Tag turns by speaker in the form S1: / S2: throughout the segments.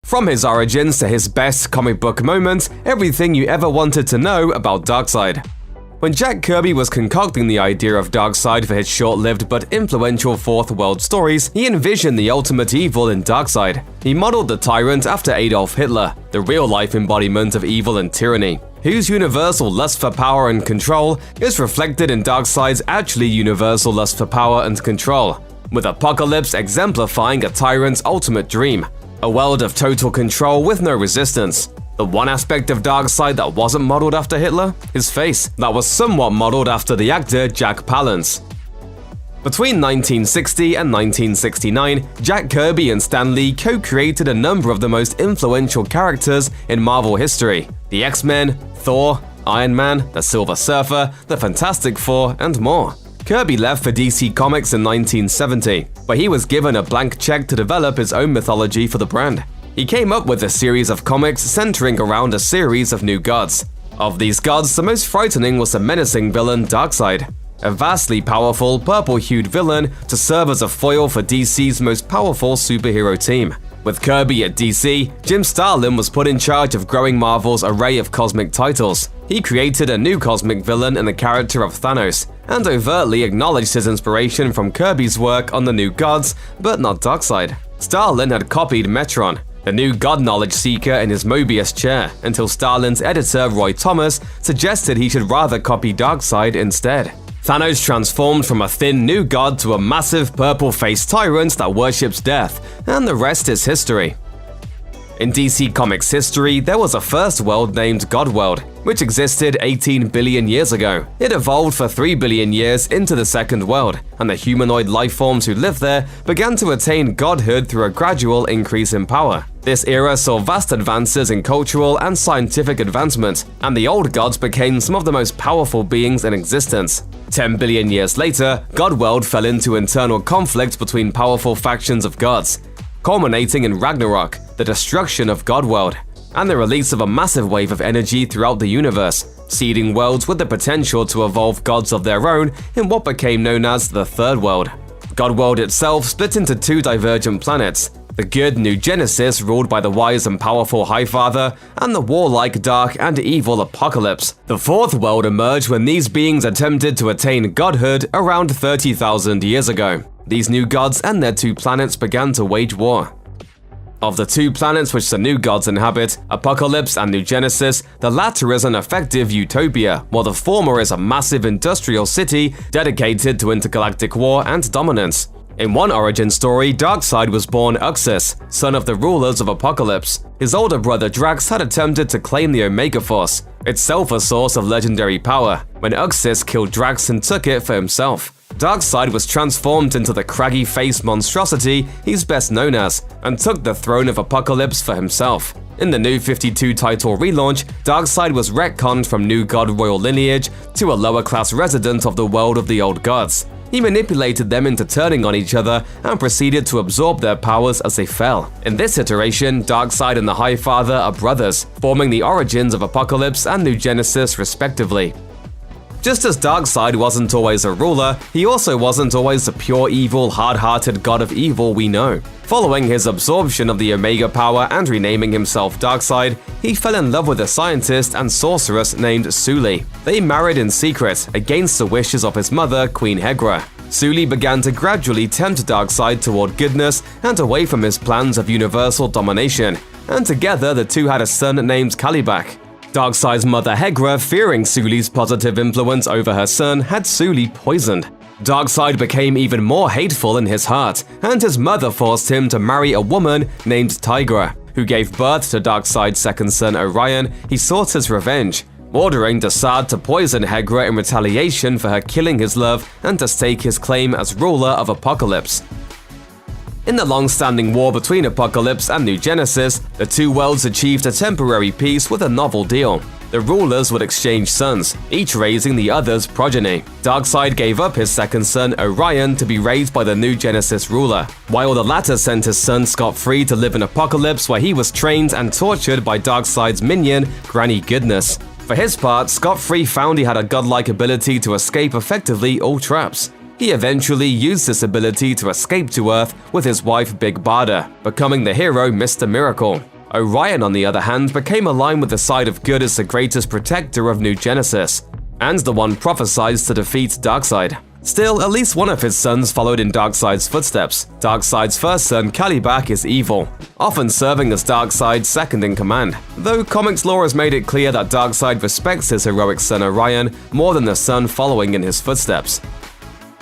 S1: From his origins to his best comic book moments, everything you ever wanted to know about Darkseid. When Jack Kirby was concocting the idea of Darkseid for his short-lived but influential Fourth World stories, he envisioned the ultimate evil in Darkseid. He modeled the Tyrant after Adolf Hitler, the real-life embodiment of evil and tyranny, whose universal lust for power and control is reflected in Darkseid's actually universal lust for power and control, with Apokalips exemplifying a tyrant's ultimate dream, a world of total control with no resistance. The one aspect of Darkseid that wasn't modeled after Hitler? His face, that was somewhat modeled after the actor Jack Palance. Between 1960 and 1969, Jack Kirby and Stan Lee co-created a number of the most influential characters in Marvel history: the X-Men, Thor, Iron Man, the Silver Surfer, the Fantastic Four, and more. Kirby left for DC Comics in 1970, where he was given a blank check to develop his own mythology for the brand. He came up with a series of comics centering around a series of new gods. Of these gods, the most frightening was the menacing villain Darkseid, a vastly powerful, purple-hued villain to serve as a foil for DC's most powerful superhero team. With Kirby at DC, Jim Starlin was put in charge of growing Marvel's array of cosmic titles. He created a new cosmic villain in the character of Thanos, and overtly acknowledged his inspiration from Kirby's work on the new gods, but not Darkseid. Starlin had copied Metron, the new god knowledge seeker, in his Mobius chair, until Starlin's editor Roy Thomas suggested he should rather copy Darkseid instead. Thanos transformed from a thin new god to a massive purple-faced tyrant that worships death, and the rest is history. In DC Comics history, there was a first world named Godworld, which existed 18 billion years ago. It evolved for 3 billion years into the second world, and the humanoid lifeforms who lived there began to attain godhood through a gradual increase in power. This era saw vast advances in cultural and scientific advancement, and the old gods became some of the most powerful beings in existence. 10 billion years later, Godworld fell into internal conflict between powerful factions of gods, culminating in Ragnarok, the destruction of Godworld, and the release of a massive wave of energy throughout the universe, seeding worlds with the potential to evolve gods of their own in what became known as the Third World. Godworld itself split into two divergent planets: the good New Genesis, ruled by the wise and powerful Highfather, and the warlike, dark, and evil Apokalips. The Fourth World emerged when these beings attempted to attain godhood around 30,000 years ago. These new gods and their two planets began to wage war. Of the two planets which the new gods inhabit, Apokalips and New Genesis, the latter is an effective utopia, while the former is a massive industrial city dedicated to intergalactic war and dominance. In one origin story, Darkseid was born Uxas, son of the rulers of Apokalips. His older brother Drax had attempted to claim the Omega Force, itself a source of legendary power, when Uxas killed Drax and took it for himself. Darkseid was transformed into the craggy-faced monstrosity he's best known as, and took the throne of Apokalips for himself. In the New 52 title relaunch, Darkseid was retconned from new god royal lineage to a lower-class resident of the world of the old gods. He manipulated them into turning on each other and proceeded to absorb their powers as they fell. In this iteration, Darkseid and the Highfather are brothers, forming the origins of Apokalips and New Genesis respectively. Just as Darkseid wasn't always a ruler, he also wasn't always the pure evil, hard-hearted god of evil we know. Following his absorption of the Omega power and renaming himself Darkseid, he fell in love with a scientist and sorceress named Suli. They married in secret, against the wishes of his mother, Queen Hegra. Suli began to gradually tempt Darkseid toward goodness and away from his plans of universal domination, and together the two had a son named Kalibak. Darkseid's mother Hegra, fearing Suli's positive influence over her son, had Suli poisoned. Darkseid became even more hateful in his heart, and his mother forced him to marry a woman named Tigra, who gave birth to Darkseid's second son Orion. He sought his revenge, ordering Darkseid to poison Hegra in retaliation for her killing his love and to stake his claim as ruler of Apokalips. In the long-standing war between Apokalips and New Genesis, the two worlds achieved a temporary peace with a novel deal. The rulers would exchange sons, each raising the other's progeny. Darkseid gave up his second son, Orion, to be raised by the New Genesis ruler, while the latter sent his son scot-free to live in Apokalips, where he was trained and tortured by Darkseid's minion, Granny Goodness. For his part, scot-free found he had a godlike ability to escape effectively all traps. He eventually used this ability to escape to Earth with his wife Big Barda, becoming the hero Mr. Miracle. Orion, on the other hand, became aligned with the side of good as the greatest protector of New Genesis, and the one prophesied to defeat Darkseid. Still, at least one of his sons followed in Darkseid's footsteps. Darkseid's first son, Kalibak, is evil, often serving as Darkseid's second-in-command, though comics lore has made it clear that Darkseid respects his heroic son Orion more than the son following in his footsteps.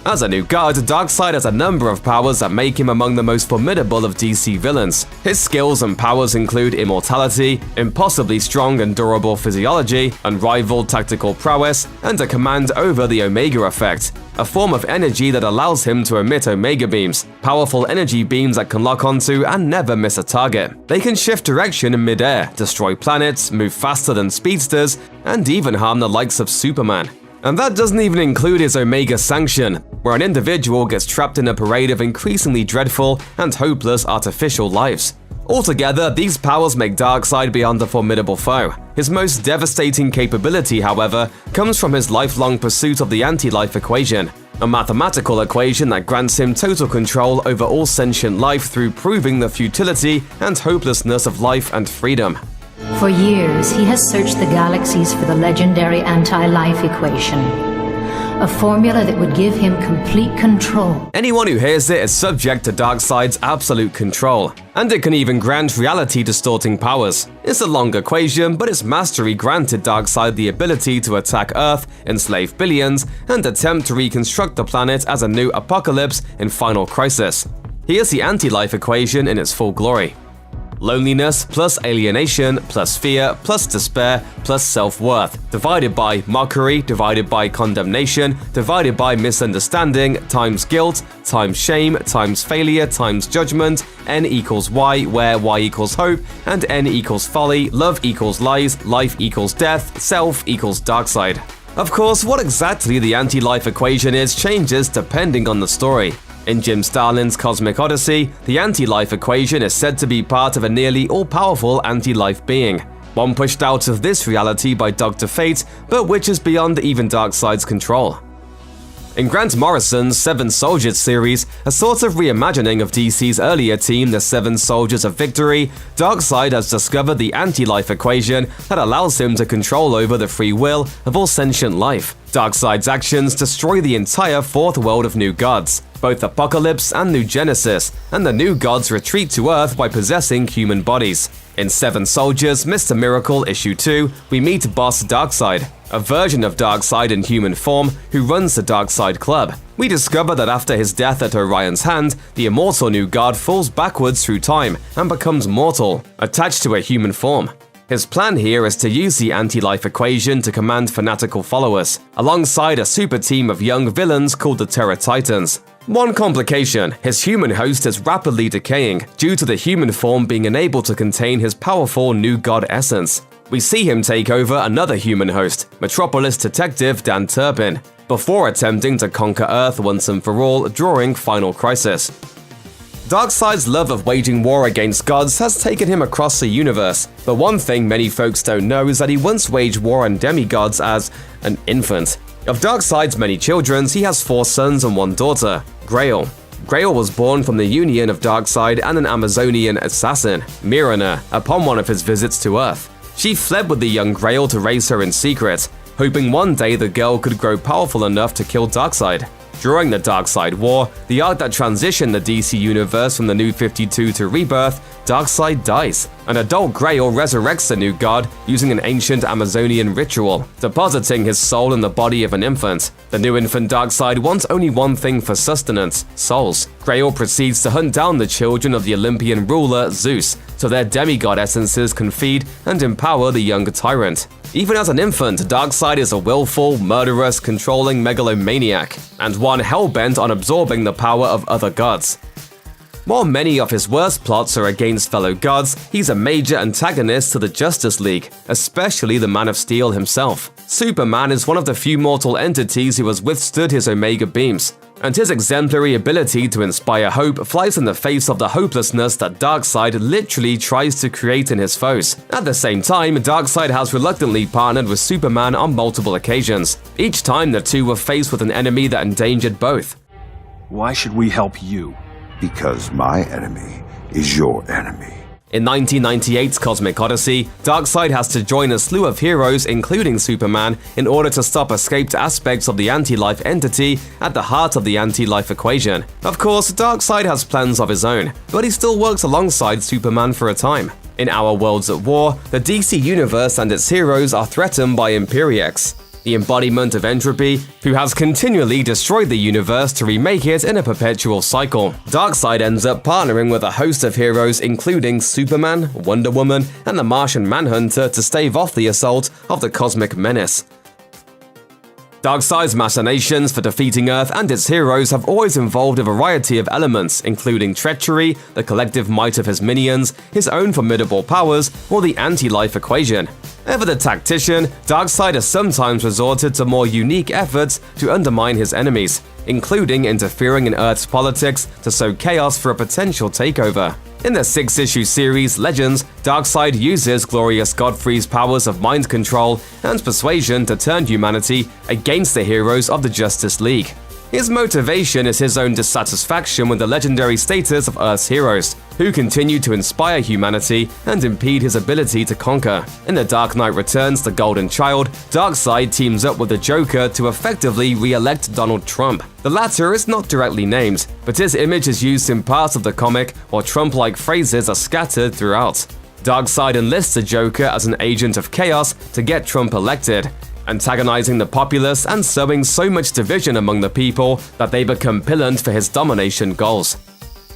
S1: As a new god, Darkseid has a number of powers that make him among the most formidable of DC villains. His skills and powers include immortality, impossibly strong and durable physiology, unrivaled tactical prowess, and a command over the Omega effect, a form of energy that allows him to emit Omega beams, powerful energy beams that can lock onto and never miss a target. They can shift direction in midair, destroy planets, move faster than speedsters, and even harm the likes of Superman. And that doesn't even include his Omega Sanction, where an individual gets trapped in a parade of increasingly dreadful and hopeless artificial lives. Altogether, these powers make Darkseid beyond a formidable foe. His most devastating capability, however, comes from his lifelong pursuit of the anti-life equation, a mathematical equation that grants him total control over all sentient life through proving the futility and hopelessness of life and freedom.
S2: For years, he has searched the galaxies for the legendary anti-life equation, a formula that would give him complete control.
S1: Anyone who hears it is subject to Darkseid's absolute control, and it can even grant reality-distorting powers. It's a long equation, but its mastery granted Darkseid the ability to attack Earth, enslave billions, and attempt to reconstruct the planet as a new Apokalips in Final Crisis. Here's the anti-life equation in its full glory. Loneliness plus alienation plus fear plus despair plus self-worth, divided by mockery, divided by condemnation, divided by misunderstanding, times guilt, times shame, times failure, times judgment, n equals y, where y equals hope, and n equals folly, love equals lies, life equals death, self equals Darkseid. Of course, what exactly the anti-life equation is changes depending on the story. In Jim Starlin's Cosmic Odyssey, the anti-life equation is said to be part of a nearly all-powerful anti-life being, one pushed out of this reality by Dr. Fate, but which is beyond even Darkseid's control. In Grant Morrison's Seven Soldiers series, a sort of reimagining of DC's earlier team, the Seven Soldiers of Victory, Darkseid has discovered the anti-life equation that allows him to control over the free will of all sentient life. Darkseid's actions destroy the entire fourth world of New Gods, both Apokalips and New Genesis, and the New Gods retreat to Earth by possessing human bodies. In Seven Soldiers, Mr. Miracle Issue 2, we meet Boss Darkseid, a version of Darkseid in human form who runs the Darkseid Club. We discover that after his death at Orion's hand, the immortal New God falls backwards through time and becomes mortal, attached to a human form. His plan here is to use the anti-life equation to command fanatical followers, alongside a super team of young villains called the Terror Titans. One complication, his human host is rapidly decaying due to the human form being unable to contain his powerful new god essence. We see him take over another human host, Metropolis detective Dan Turpin, before attempting to conquer Earth once and for all during Final Crisis. Darkseid's love of waging war against gods has taken him across the universe, but one thing many folks don't know is that he once waged war on demigods as an infant. Of Darkseid's many children, he has 4 sons and 1 daughter, Grail. Grail was born from the union of Darkseid and an Amazonian assassin, Mirana, upon one of his visits to Earth. She fled with the young Grail to raise her in secret, hoping one day the girl could grow powerful enough to kill Darkseid. During the Darkseid War, the arc that transitioned the DC universe from the New 52 to Rebirth, Darkseid dies. An adult Grail resurrects the new god using an ancient Amazonian ritual, depositing his soul in the body of an infant. The new infant Darkseid wants only one thing for sustenance: souls. Grail proceeds to hunt down the children of the Olympian ruler Zeus, so their demigod essences can feed and empower the young Tyrant. Even as an infant, Darkseid is a willful, murderous, controlling megalomaniac, and one hell-bent on absorbing the power of other gods. While many of his worst plots are against fellow gods, he's a major antagonist to the Justice League, especially the Man of Steel himself. Superman is one of the few mortal entities who has withstood his Omega beams, and his exemplary ability to inspire hope flies in the face of the hopelessness that Darkseid literally tries to create in his foes. At the same time, Darkseid has reluctantly partnered with Superman on multiple occasions. Each time the two were faced with an enemy that endangered both.
S3: Why should we help you?
S4: Because my enemy is your enemy.
S1: In 1998's Cosmic Odyssey, Darkseid has to join a slew of heroes including Superman in order to stop escaped aspects of the anti-life entity at the heart of the anti-life equation. Of course, Darkseid has plans of his own, but he still works alongside Superman for a time. In Our Worlds at War, the DC Universe and its heroes are threatened by Imperiex, the embodiment of entropy, who has continually destroyed the universe to remake it in a perpetual cycle. Darkseid ends up partnering with a host of heroes including Superman, Wonder Woman, and the Martian Manhunter to stave off the assault of the cosmic menace. Darkseid's machinations for defeating Earth and its heroes have always involved a variety of elements, including treachery, the collective might of his minions, his own formidable powers, or the anti-life equation. Ever the tactician, Darkseid has sometimes resorted to more unique efforts to undermine his enemies, including interfering in Earth's politics to sow chaos for a potential takeover. In the 6-issue series Legends, Darkseid uses Glorious Godfrey's powers of mind control and persuasion to turn humanity against the heroes of the Justice League. His motivation is his own dissatisfaction with the legendary status of Earth's heroes, who continue to inspire humanity and impede his ability to conquer. In The Dark Knight Returns: The Golden Child, Darkseid teams up with the Joker to effectively re-elect Donald Trump. The latter is not directly named, but his image is used in parts of the comic while Trump-like phrases are scattered throughout. Darkseid enlists the Joker as an agent of chaos to get Trump elected, antagonizing the populace and sowing so much division among the people that they become pillaged for his domination goals.